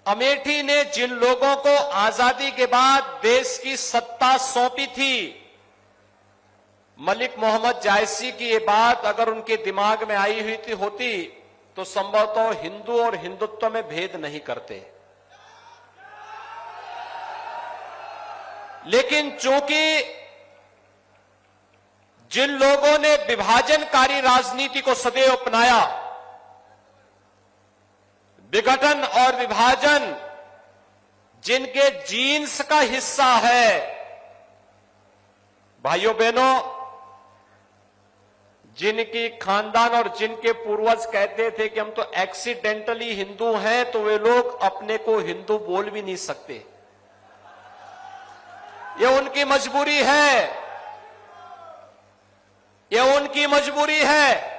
अमेठी ने जिन लोगों को आजादी के बाद देश की सत्ता सौंपी थी, मलिक मोहम्मद जायसी की ये बात अगर उनके दिमाग में आई हुई होती तो संभवतः हिंदू और हिंदुत्व में भेद नहीं करते। लेकिन चूंकि जिन लोगों ने विभाजनकारी राजनीति को सदैव अपनाया, विघटन और विभाजन जिनके जीन्स का हिस्सा है, भाइयों बहनों, जिनकी खानदान और जिनके पूर्वज कहते थे कि हम तो एक्सीडेंटली हिंदू हैं, तो वे लोग अपने को हिंदू बोल भी नहीं सकते। ये उनकी मजबूरी है, ये उनकी मजबूरी है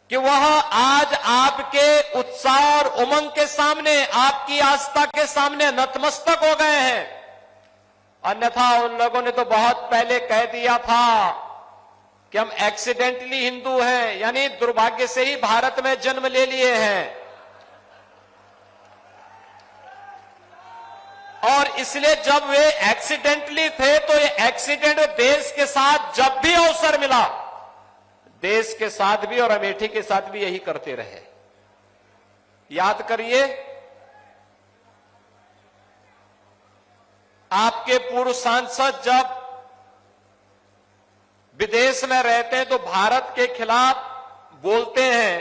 कि वह आज आपके उत्साह और उमंग के सामने, आपकी आस्था के सामने नतमस्तक हो गए हैं। अन्यथा उन लोगों ने तो बहुत पहले कह दिया था कि हम एक्सीडेंटली हिंदू हैं, यानी दुर्भाग्य से ही भारत में जन्म ले लिए हैं। और इसलिए जब वे एक्सीडेंटली थे तो ये एक्सीडेंट देश के साथ जब भी अवसर मिला, देश के साथ भी और अमेठी के साथ भी यही करते रहे। याद करिए, आपके पूर्व सांसद जब विदेश में रहते हैं तो भारत के खिलाफ बोलते हैं,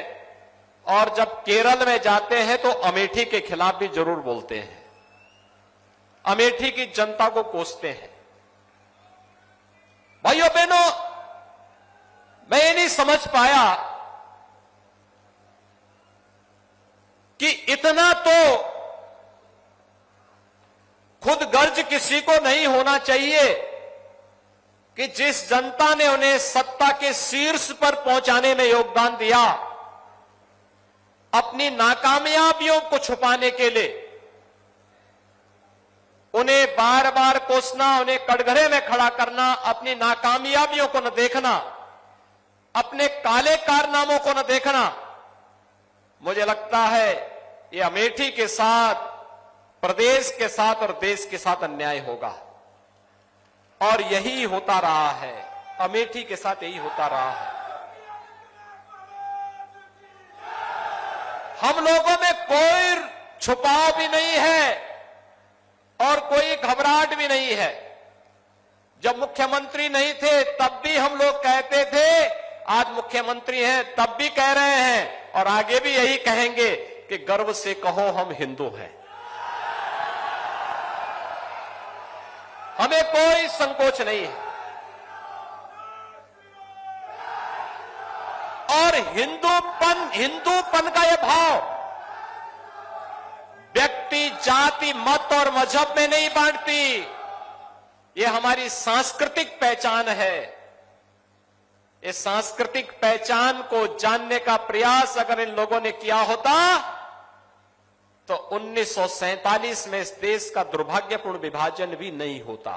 और जब केरल में जाते हैं तो अमेठी के खिलाफ भी जरूर बोलते हैं, अमेठी की जनता को कोसते हैं। भाइयों बहनों, मैं ये नहीं समझ पाया कि इतना तो खुद गर्ज किसी को नहीं होना चाहिए कि जिस जनता ने उन्हें सत्ता के शीर्ष पर पहुंचाने में योगदान दिया, अपनी नाकामयाबियों को छुपाने के लिए उन्हें बार बार कोसना, उन्हें कटघरे में खड़ा करना, अपनी नाकामयाबियों को न देखना, अपने काले कारनामों को न देखना, मुझे लगता है ये अमेठी के साथ, प्रदेश के साथ और देश के साथ अन्याय होगा। और यही होता रहा है, अमेठी के साथ यही होता रहा है। हम लोगों में कोई छुपाव भी नहीं है और कोई घबराहट भी नहीं है। जब मुख्यमंत्री नहीं थे तब भी हम लोग कहते थे, आज मुख्यमंत्री हैं तब भी कह रहे हैं और आगे भी यही कहेंगे कि गर्व से कहो हम हिंदू हैं। हमें कोई संकोच नहीं है। और हिंदूपन का यह भाव व्यक्ति, जाति, मत और मजहब में नहीं बांटती। ये हमारी सांस्कृतिक पहचान है। इस सांस्कृतिक पहचान को जानने का प्रयास अगर इन लोगों ने किया होता तो 1947 में इस देश का दुर्भाग्यपूर्ण विभाजन भी नहीं होता।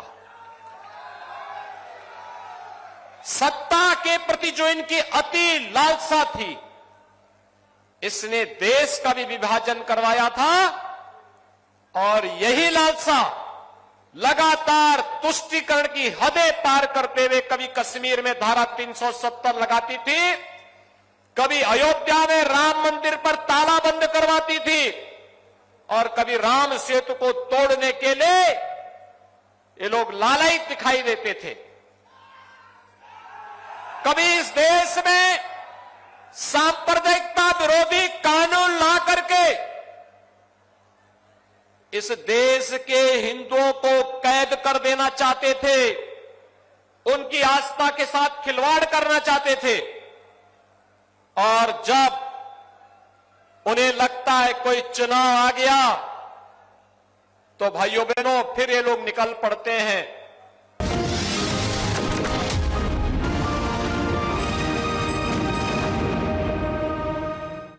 सत्ता के प्रति जो इनकी अति लालसा थी, इसने देश का भी विभाजन करवाया था। और यही लालसा लगातार तुष्टीकरण की हदें पार करते हुए कभी कश्मीर में धारा 370 लगाती थी, कभी अयोध्या में राम मंदिर पर ताला बंद करवाती थी, और कभी राम सेतु को तोड़ने के लिए ये लोग लालायित दिखाई देते थे। कभी इस देश में सांप्रदायिकता विरोधी कानून ला करके इस देश के हिंदुओं को कैद कर देना चाहते थे, उनकी आस्था के साथ खिलवाड़ करना चाहते थे। और जब उन्हें लगता है कोई चुनाव आ गया तो भाइयों बहनों फिर ये लोग निकल पड़ते हैं